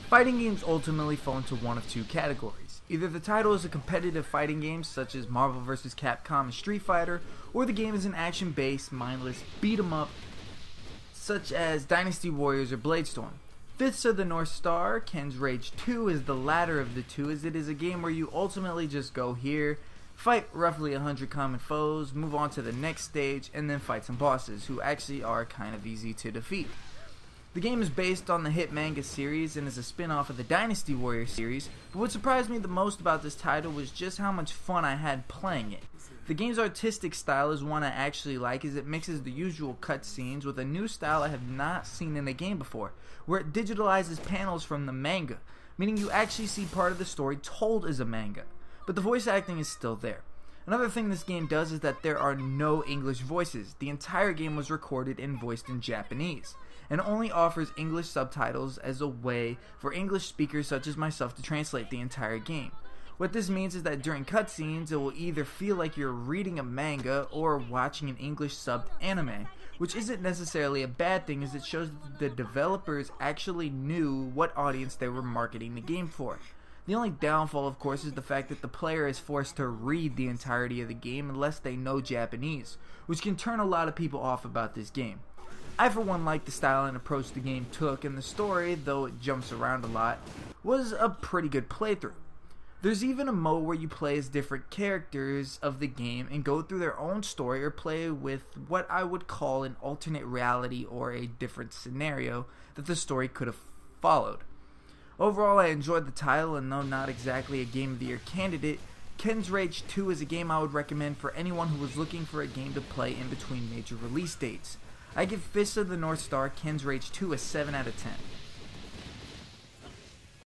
Fighting games ultimately fall into one of two categories. Either the title is a competitive fighting game such as Marvel vs. Capcom and Street Fighter, or the game is an action-based, mindless beat-em-up such as Dynasty Warriors or Bladestorm. Fist of the North Star, Ken's Rage 2 is the latter of the two, as it is a game where you ultimately just go here, fight roughly 100 common foes, move on to the next stage, and then fight some bosses who actually are kind of easy to defeat. The game is based on the hit manga series and is a spin-off of the Dynasty Warriors series, but what surprised me the most about this title was just how much fun I had playing it. The game's artistic style is one I actually like, as it mixes the usual cutscenes with a new style I have not seen in a game before, where it digitalizes panels from the manga, meaning you actually see part of the story told as a manga, but the voice acting is still there. Another thing this game does is that there are no English voices. The entire game was recorded and voiced in Japanese, and only offers English subtitles as a way for English speakers such as myself to translate the entire game. What this means is that during cutscenes, it will either feel like you're reading a manga or watching an English subbed anime, which isn't necessarily a bad thing, as it shows that the developers actually knew what audience they were marketing the game for. The only downfall, of course, is the fact that the player is forced to read the entirety of the game unless they know Japanese, which can turn a lot of people off about this game. I for one like the style and approach the game took, and the story, though it jumps around a lot, was a pretty good playthrough. There's even a mode where you play as different characters of the game and go through their own story or play with what I would call an alternate reality or a different scenario that the story could have followed. Overall, I enjoyed the title, and though not exactly a Game of the Year candidate, Ken's Rage 2 is a game I would recommend for anyone who was looking for a game to play in between major release dates. I give Fist of the North Star Ken's Rage 2 a 7 out of 10.